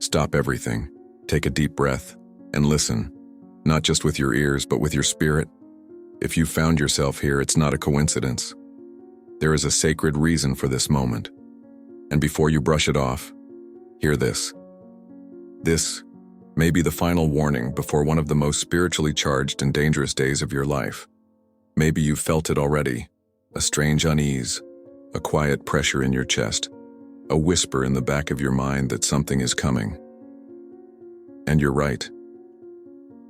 Stop everything, take a deep breath, and listen, not just with your ears, but with your spirit. If you found yourself here, it's not a coincidence. There is a sacred reason for this moment. And before you brush it off, hear this. This may be the final warning before one of the most spiritually charged and dangerous days of your life. Maybe you've felt it already, a strange unease, a quiet pressure in your chest, a whisper in the back of your mind that something is coming. And you're right.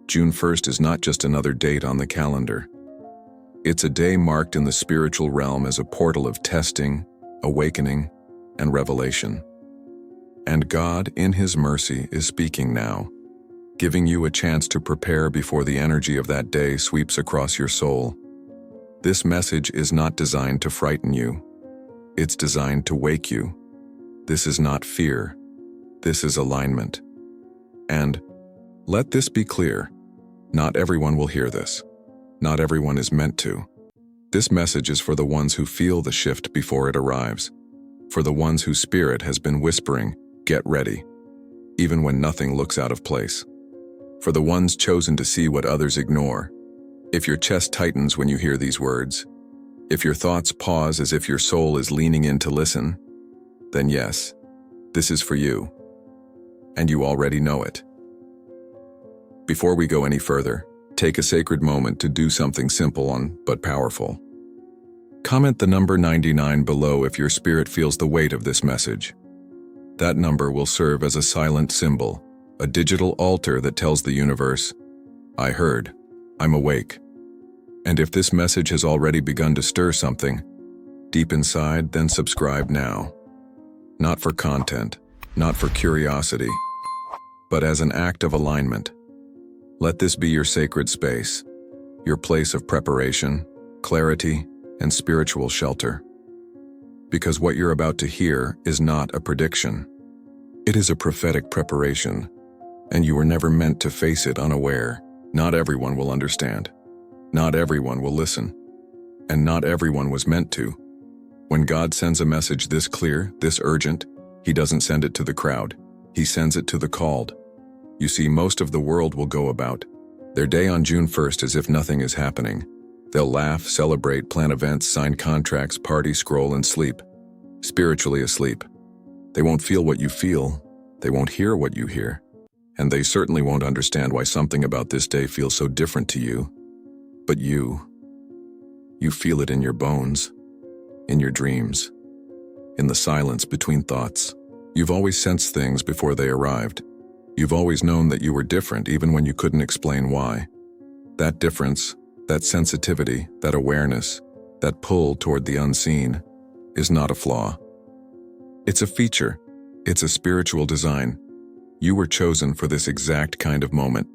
June 1st is not just another date on the calendar. It's a day marked in the spiritual realm as a portal of testing, awakening, and revelation. And God, in His mercy, is speaking now, giving you a chance to prepare before the energy of that day sweeps across your soul. This message is not designed to frighten you. It's designed to wake you. This is not fear. This is alignment. And let this be clear, not everyone will hear this. Not everyone is meant to. This message is for the ones who feel the shift before it arrives, for the ones whose spirit has been whispering, "Get ready," even when nothing looks out of place. For the ones chosen to see what others ignore. If your chest tightens when you hear these words, if your thoughts pause as if your soul is leaning in to listen, then yes, this is for you. And you already know it. Before we go any further, take a sacred moment to do something simple but powerful. Comment the number 99 below if your spirit feels the weight of this message. That number will serve as a silent symbol, a digital altar that tells the universe, "I heard, I'm awake." And if this message has already begun to stir something deep inside, then subscribe now. Not for content, not for curiosity, but as an act of alignment. Let this be your sacred space, your place of preparation, clarity, and spiritual shelter. Because what you're about to hear is not a prediction. It is a prophetic preparation, and you were never meant to face it unaware. Not everyone will understand. Not everyone will listen. And not everyone was meant to. When God sends a message this clear, this urgent, He doesn't send it to the crowd. He sends it to the called. You see, most of the world will go about their day on June 1st as if nothing is happening. They'll laugh, celebrate, plan events, sign contracts, party, scroll, and sleep. Spiritually asleep. They won't feel what you feel. They won't hear what you hear. And they certainly won't understand why something about this day feels so different to you. But you feel it in your bones, in your dreams, in the silence between thoughts. You've always sensed things before they arrived. You've always known that you were different even when you couldn't explain why. That difference, that sensitivity, that awareness, that pull toward the unseen, is not a flaw. It's a feature. It's a spiritual design. You were chosen for this exact kind of moment.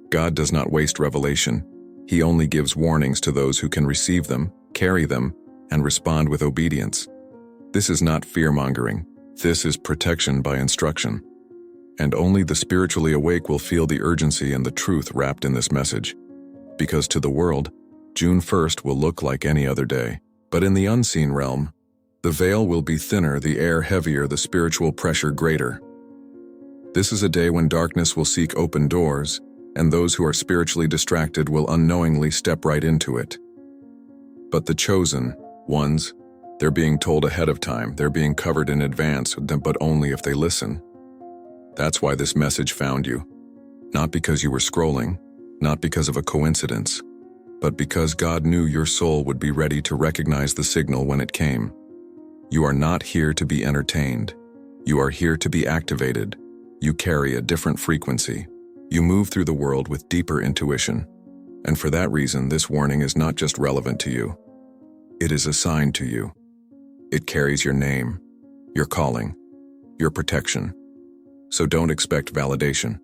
God does not waste revelation. He only gives warnings to those who can receive them, carry them, and respond with obedience. This is not fear-mongering. This is protection by instruction. And only the spiritually awake will feel the urgency and the truth wrapped in this message. Because to the world, June 1st will look like any other day. But in the unseen realm, the veil will be thinner, the air heavier, the spiritual pressure greater. This is a day when darkness will seek open doors, and those who are spiritually distracted will unknowingly step right into it. But the chosen ones, they're being told ahead of time, they're being covered in advance, but only if they listen. That's why this message found you. Not because you were scrolling, not because of a coincidence, but because God knew your soul would be ready to recognize the signal when it came. You are not here to be entertained. You are here to be activated. You carry a different frequency. You move through the world with deeper intuition. And for that reason, this warning is not just relevant to you. It is assigned to you. It carries your name, your calling, your protection. So don't expect validation.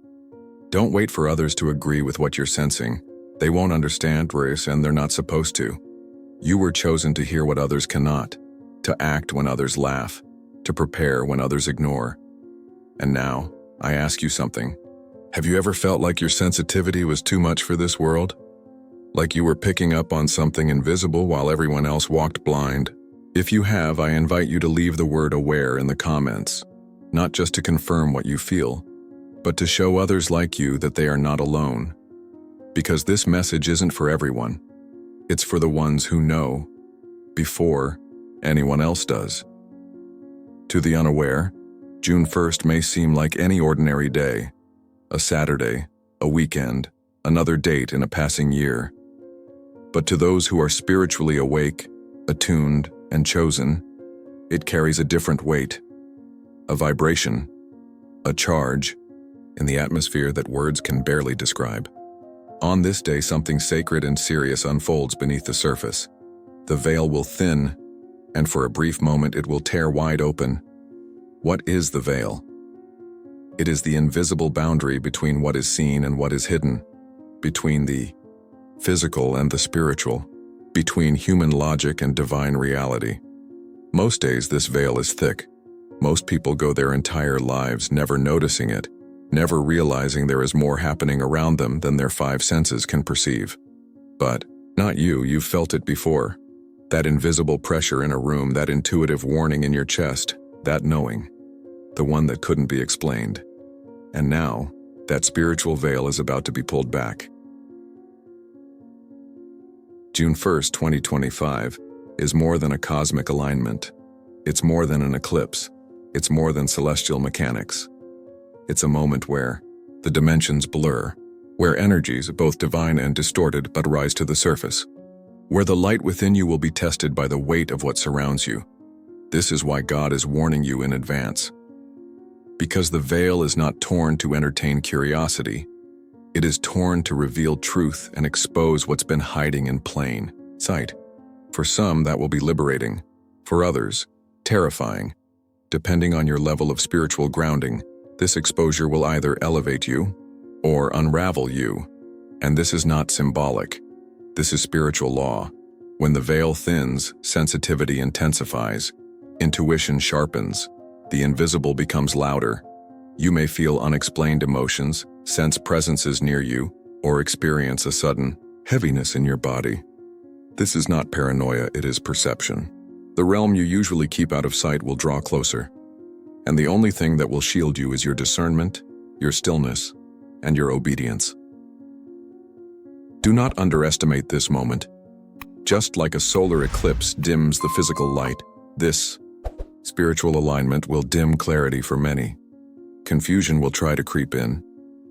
Don't wait for others to agree with what you're sensing. They won't understand, and they're not supposed to. You were chosen to hear what others cannot, to act when others laugh, to prepare when others ignore. And now, I ask you something. Have you ever felt like your sensitivity was too much for this world? Like you were picking up on something invisible while everyone else walked blind? If you have, I invite you to leave the word "aware" in the comments. not just to confirm what you feel, but to show others like you that they are not alone. Because this message isn't for everyone. It's for the ones who know before anyone else does. To the unaware, June 1st may seem like any ordinary day, a Saturday, a weekend, another date in a passing year. But to those who are spiritually awake, attuned, and chosen, it carries a different weight, a vibration, a charge in the atmosphere that words can barely describe. On this day, something sacred and serious unfolds beneath the surface. The veil will thin, and for a brief moment it will tear wide open. What is the veil? It is the invisible boundary between what is seen and what is hidden, between the physical and the spiritual, between human logic and divine reality. Most days this veil is thick. Most people go their entire lives never noticing it, never realizing there is more happening around them than their five senses can perceive. But not you, you've felt it before. That invisible pressure in a room, that intuitive warning in your chest, that knowing, the one that couldn't be explained. And now, that spiritual veil is about to be pulled back. June 1st, 2025, is more than a cosmic alignment. It's more than an eclipse. It's more than celestial mechanics. It's a moment where the dimensions blur, where energies, both divine and distorted, but rise to the surface, where the light within you will be tested by the weight of what surrounds you. This is why God is warning you in advance. Because the veil is not torn to entertain curiosity. It is torn to reveal truth and expose what's been hiding in plain sight. For some, that will be liberating. For others, terrifying. Depending on your level of spiritual grounding, this exposure will either elevate you or unravel you. And this is not symbolic. This is spiritual law. When the veil thins, sensitivity intensifies, intuition sharpens, the invisible becomes louder. You may feel unexplained emotions, sense presences near you, or experience a sudden heaviness in your body. This is not paranoia, it is perception. The realm you usually keep out of sight will draw closer. And the only thing that will shield you is your discernment, your stillness, and your obedience. Do not underestimate this moment. Just like a solar eclipse dims the physical light, this spiritual alignment will dim clarity for many. Confusion will try to creep in.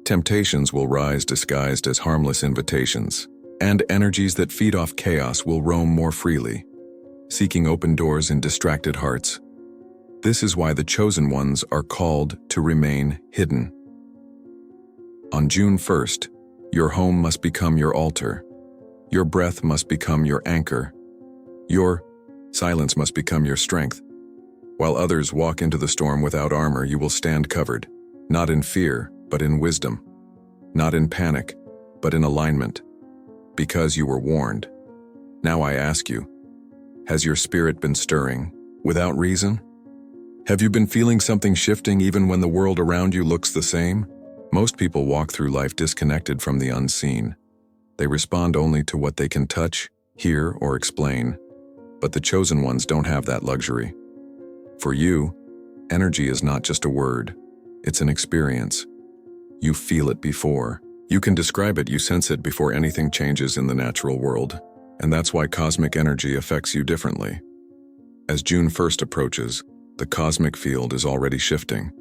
Temptations will rise disguised as harmless invitations. And energies that feed off chaos will roam more freely, seeking open doors in distracted hearts. This is why the chosen ones are called to remain hidden. On June 1st, your home must become your altar. Your breath must become your anchor. Your silence must become your strength. While others walk into the storm without armor, you will stand covered, not in fear, but in wisdom. Not in panic, but in alignment. Because you were warned. Now I ask you, has your spirit been stirring without reason? Have you been feeling something shifting even when the world around you looks the same? Most people walk through life disconnected from the unseen. They respond only to what they can touch, hear, or explain. But the chosen ones don't have that luxury. For you, energy is not just a word, it's an experience. You feel it before. You can describe it, you sense it before anything changes in the natural world. And that's why cosmic energy affects you differently. As June 1st approaches, the cosmic field is already shifting.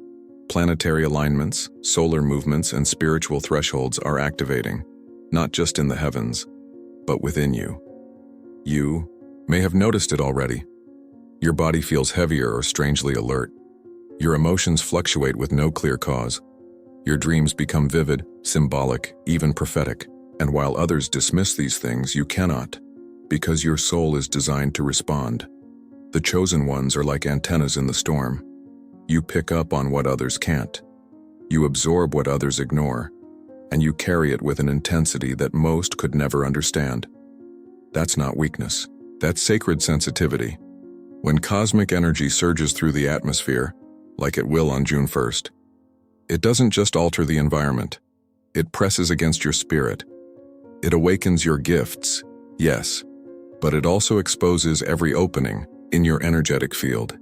Planetary alignments, solar movements, and spiritual thresholds are activating, not just in the heavens, but within you. You may have noticed it already. Your body feels heavier or strangely alert. Your emotions fluctuate with no clear cause. Your dreams become vivid, symbolic, even prophetic. And while others dismiss these things, you cannot, because your soul is designed to respond. The chosen ones are like antennas in the storm. You pick up on what others can't. You absorb what others ignore, and you carry it with an intensity that most could never understand. That's not weakness. That's sacred sensitivity. When cosmic energy surges through the atmosphere, like it will on June 1st, it doesn't just alter the environment. It presses against your spirit. It awakens your gifts, yes, but it also exposes every opening in your energetic field.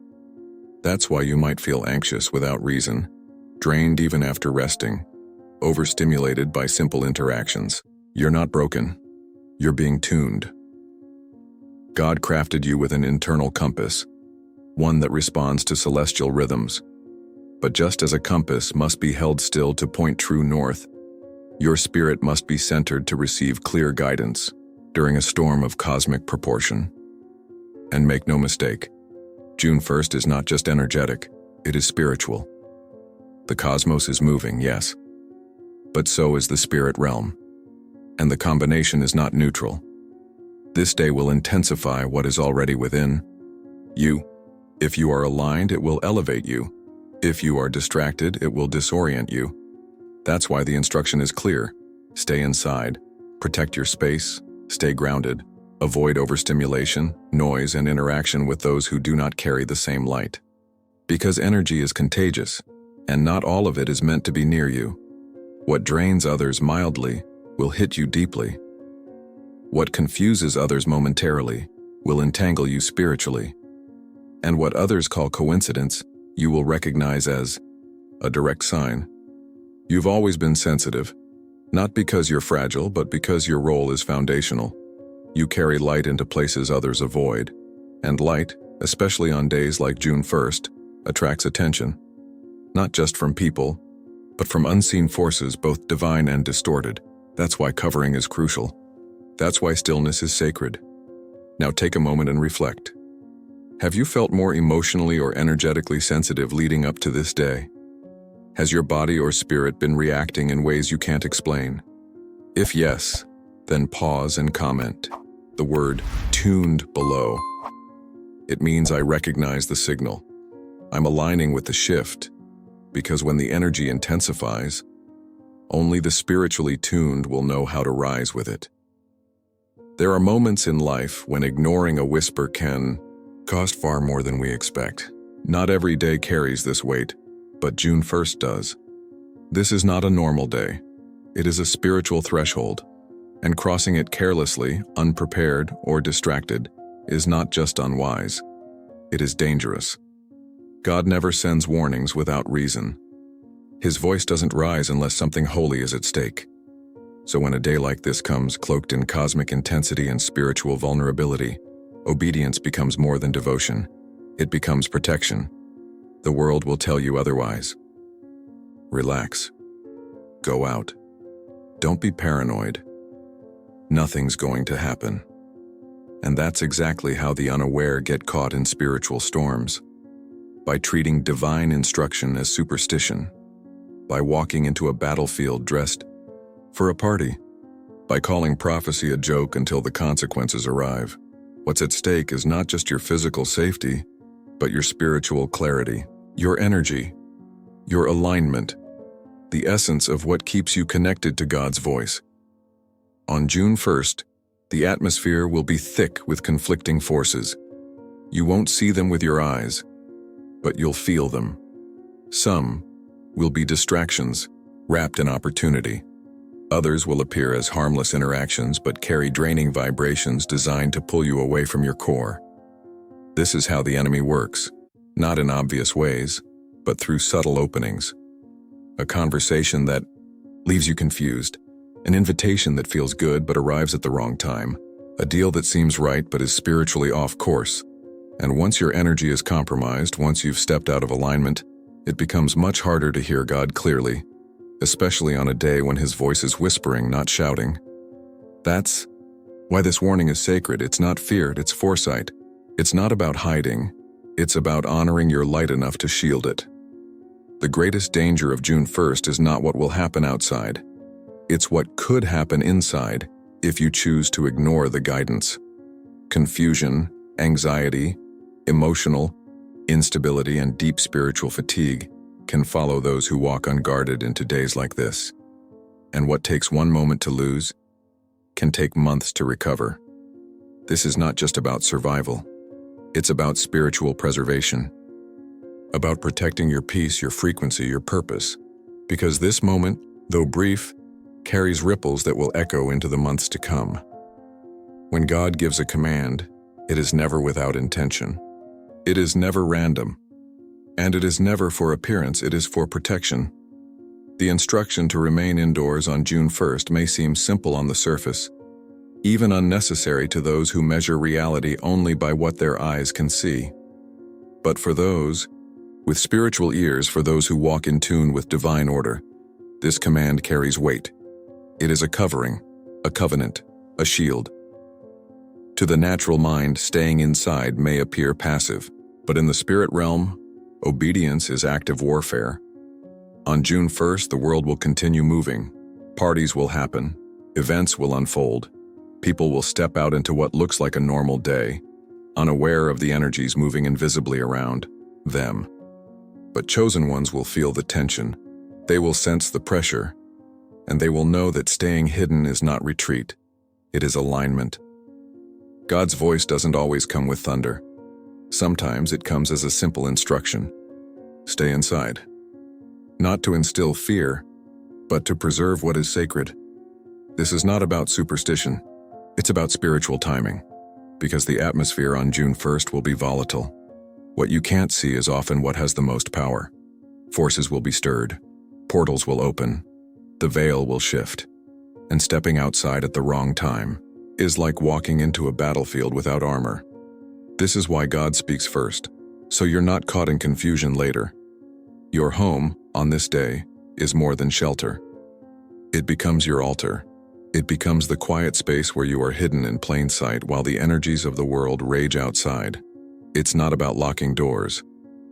That's why you might feel anxious without reason, drained even after resting, overstimulated by simple interactions. You're not broken. You're being tuned. God crafted you with an internal compass, one that responds to celestial rhythms. But just as a compass must be held still to point true north, your spirit must be centered to receive clear guidance during a storm of cosmic proportion. And make no mistake, June 1st is not just energetic, it is spiritual. The cosmos is moving, yes, but so is the spirit realm. And the combination is not neutral. This day will intensify what is already within you. If you are aligned, it will elevate you. If you are distracted, it will disorient you. That's why the instruction is clear. Stay inside, protect your space, stay grounded, avoid overstimulation, noise, and interaction with those who do not carry the same light. Because energy is contagious, and not all of it is meant to be near you. What drains others mildly will hit you deeply. What confuses others momentarily will entangle you spiritually. And what others call coincidence, you will recognize as a direct sign. You've always been sensitive, not because you're fragile, but because your role is foundational. You carry light into places others avoid, and light, especially on days like June 1st, attracts attention, not just from people, but from unseen forces, both divine and distorted. That's why covering is crucial. That's why stillness is sacred. Now take a moment and reflect. Have you felt more emotionally or energetically sensitive leading up to this day? Has your body or spirit been reacting in ways you can't explain? If yes, then pause and comment. The word tuned below. It means I recognize the signal. I'm aligning with the shift, because when the energy intensifies, only the spiritually tuned will know how to rise with it. There are moments in life when ignoring a whisper can cost far more than we expect. Not every day carries this weight, but June 1st does. This is not a normal day. It is a spiritual threshold, and crossing it carelessly, unprepared, or distracted is not just unwise. It is dangerous. God never sends warnings without reason. His voice doesn't rise unless something holy is at stake. So when a day like this comes, cloaked in cosmic intensity and spiritual vulnerability, obedience becomes more than devotion. It becomes protection. The world will tell you otherwise. Relax. Go out. Don't be paranoid. Nothing's going to happen. And that's exactly how the unaware get caught in spiritual storms. By treating divine instruction as superstition. By walking into a battlefield dressed for a party. By calling prophecy a joke until the consequences arrive. What's at stake is not just your physical safety, but your spiritual clarity, your energy, your alignment, the essence of what keeps you connected to God's voice. On June 1st, the atmosphere will be thick with conflicting forces. You won't see them with your eyes, but you'll feel them. Some will be distractions, wrapped in opportunity. Others will appear as harmless interactions but carry draining vibrations designed to pull you away from your core. This is how the enemy works, not in obvious ways, but through subtle openings. A conversation that leaves you confused, an invitation that feels good but arrives at the wrong time, a deal that seems right but is spiritually off course. And once your energy is compromised, once you've stepped out of alignment, it becomes much harder to hear God clearly, especially on a day when His voice is whispering, not shouting. That's why this warning is sacred. It's not feared, it's foresight. It's not about hiding. It's about honoring your light enough to shield it. The greatest danger of June 1st is not what will happen outside. It's what could happen inside if you choose to ignore the guidance. Confusion, anxiety, emotional instability, and deep spiritual fatigue can follow those who walk unguarded into days like this. And what takes one moment to lose can take months to recover. This is not just about survival. It's about spiritual preservation. About protecting your peace, your frequency, your purpose. Because this moment, though brief, carries ripples that will echo into the months to come. When God gives a command, it is never without intention. It is never random. And it is never for appearance, it is for protection. The instruction to remain indoors on June 1st may seem simple on the surface, even unnecessary to those who measure reality only by what their eyes can see. But for those with spiritual ears, for those who walk in tune with divine order, this command carries weight. It is a covering, a covenant, a shield. To the natural mind, staying inside may appear passive, but in the spirit realm, obedience is active warfare. On June 1st, the world will continue moving. Parties will happen. Events will unfold. People will step out into what looks like a normal day, unaware of the energies moving invisibly around them. But chosen ones will feel the tension. They will sense the pressure, and they will know that staying hidden is not retreat. It is alignment. God's voice doesn't always come with thunder. Sometimes it comes as a simple instruction. Stay inside. Not to instill fear, but to preserve what is sacred. This is not about superstition. It's about spiritual timing, because the atmosphere on June 1st will be volatile. What you can't see is often what has the most power. Forces will be stirred. Portals will open. The veil will shift. And stepping outside at the wrong time is like walking into a battlefield without armor. This is why God speaks first, so you're not caught in confusion later. Your home, on this day, is more than shelter. It becomes your altar. It becomes the quiet space where you are hidden in plain sight while the energies of the world rage outside. It's not about locking doors.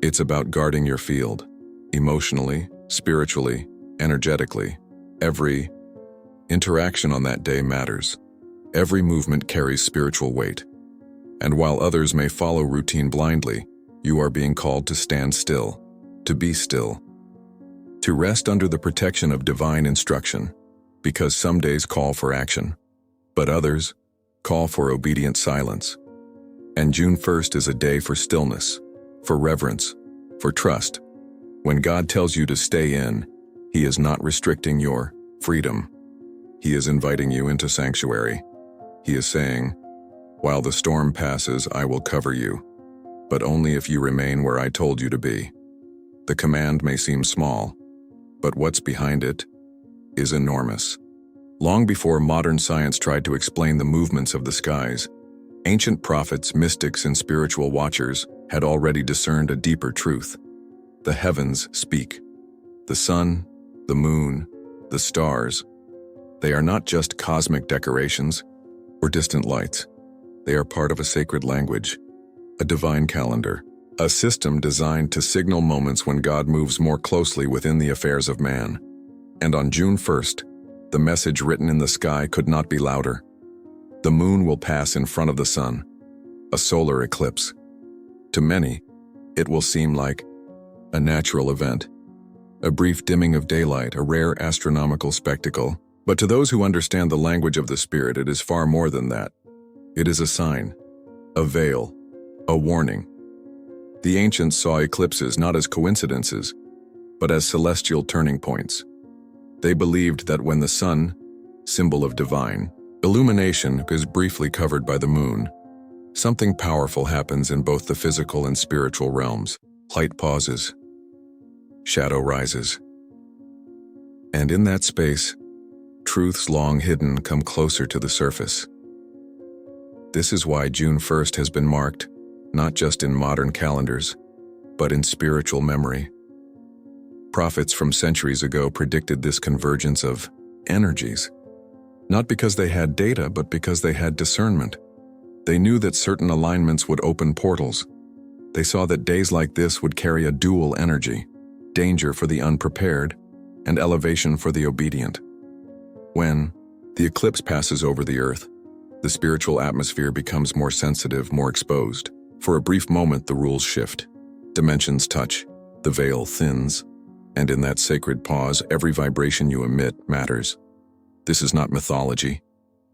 It's about guarding your field. Emotionally, spiritually, energetically. Every interaction on that day matters. Every movement carries spiritual weight. And while others may follow routine blindly, you are being called to stand still, to be still, to rest under the protection of divine instruction, because some days call for action, but others call for obedient silence. And June 1st is a day for stillness, for reverence, for trust. When God tells you to stay in, He is not restricting your freedom. He is inviting you into sanctuary. He is saying, "While the storm passes, I will cover you, but only if you remain where I told you to be." The command may seem small, but what's behind it is enormous. Long before modern science tried to explain the movements of the skies, ancient prophets, mystics, and spiritual watchers had already discerned a deeper truth. The heavens speak. The sun, the moon, the stars. They are not just cosmic decorations or distant lights. They are part of a sacred language, a divine calendar, a system designed to signal moments when God moves more closely within the affairs of man. And on June 1st, the message written in the sky could not be louder. The moon will pass in front of the sun, a solar eclipse. To many, it will seem like a natural event, a brief dimming of daylight, a rare astronomical spectacle. But to those who understand the language of the Spirit, it is far more than that. It is a sign, a veil, a warning. The ancients saw eclipses not as coincidences, but as celestial turning points. They believed that when the sun, symbol of divine illumination, is briefly covered by the moon, something powerful happens in both the physical and spiritual realms. Light pauses, shadow rises, and in that space, truths long hidden come closer to the surface. This is why June 1st has been marked, not just in modern calendars, but in spiritual memory. Prophets from centuries ago predicted this convergence of energies, not because they had data, but because they had discernment. They knew that certain alignments would open portals. They saw that days like this would carry a dual energy, danger for the unprepared and elevation for the obedient. When the eclipse passes over the earth, the spiritual atmosphere becomes more sensitive, more exposed. For a brief moment, the rules shift. Dimensions touch, the veil thins, and in that sacred pause, every vibration you emit matters. This is not mythology.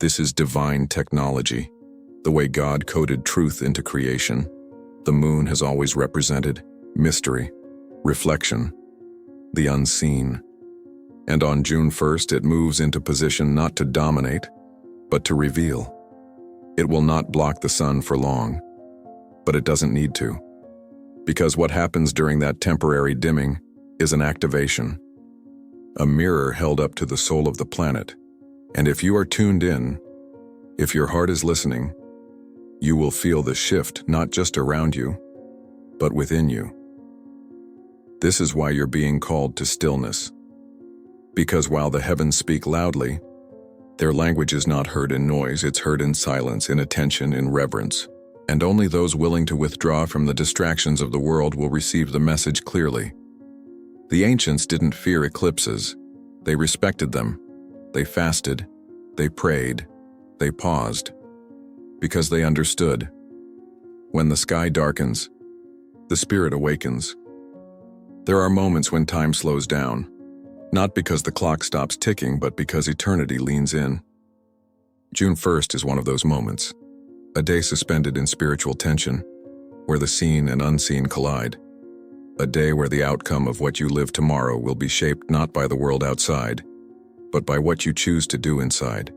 This is divine technology. The way God coded truth into creation, the moon has always represented mystery, reflection, the unseen. And on June 1st, it moves into position not to dominate, but to reveal. It will not block the sun for long, but it doesn't need to. Because what happens during that temporary dimming is an activation, a mirror held up to the soul of the planet. And if you are tuned in, if your heart is listening, you will feel the shift not just around you, but within you. This is why you're being called to stillness. Because while the heavens speak loudly, their language is not heard in noise, it's heard in silence, in attention, in reverence. And only those willing to withdraw from the distractions of the world will receive the message clearly. The ancients didn't fear eclipses. They respected them. They fasted. They prayed. They paused. Because they understood. When the sky darkens, the spirit awakens. There are moments when time slows down, not because the clock stops ticking, but because eternity leans in. June 1st is one of those moments, a day suspended in spiritual tension, where the seen and unseen collide. A day where the outcome of what you live tomorrow will be shaped not by the world outside, but by what you choose to do inside.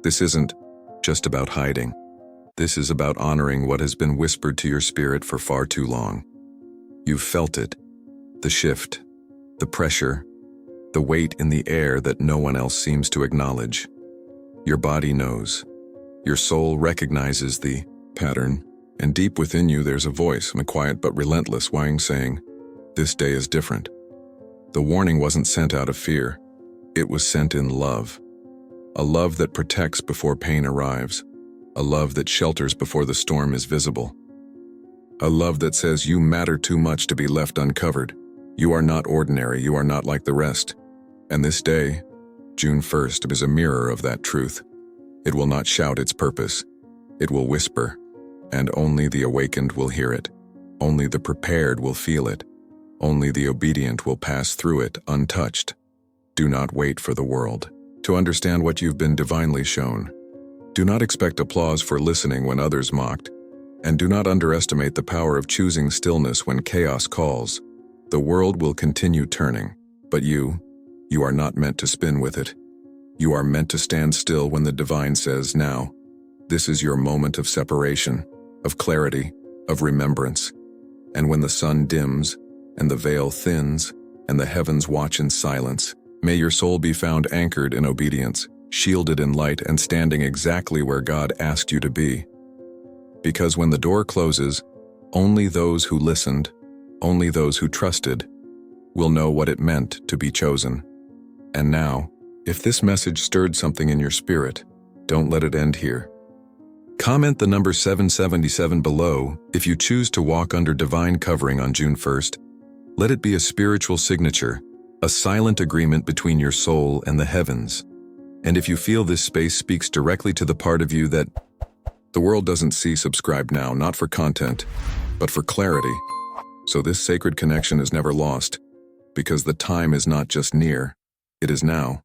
This isn't just about hiding. This is about honoring what has been whispered to your spirit for far too long. You've felt it, the shift, the pressure, the weight in the air that no one else seems to acknowledge. Your body knows. Your soul recognizes the pattern, and deep within you there's a voice, a quiet but relentless whine saying, "This day is different." The warning wasn't sent out of fear. It was sent in love. A love that protects before pain arrives. A love that shelters before the storm is visible. A love that says you matter too much to be left uncovered. You are not ordinary, you are not like the rest. And this day, June 1st, is a mirror of that truth. It will not shout its purpose. It will whisper, and only the awakened will hear it. Only the prepared will feel it. Only the obedient will pass through it untouched. Do not wait for the world to understand what you've been divinely shown. Do not expect applause for listening when others mocked, and do not underestimate the power of choosing stillness when chaos calls. The world will continue turning, but you are not meant to spin with it. You are meant to stand still when the divine says, "Now." This is your moment of separation, of clarity, of remembrance. And when the sun dims, and the veil thins, and the heavens watch in silence, may your soul be found anchored in obedience, shielded in light, and standing exactly where God asked you to be. Because when the door closes, only those who listened, only those who trusted, will know what it meant to be chosen. And now, if this message stirred something in your spirit, don't let it end here. Comment the number 777 below if you choose to walk under divine covering on June 1st. Let it be a spiritual signature, a silent agreement between your soul and the heavens. And if you feel this space speaks directly to the part of you that the world doesn't see, subscribe now, not for content, but for clarity. So this sacred connection is never lost, because the time is not just near, it is now.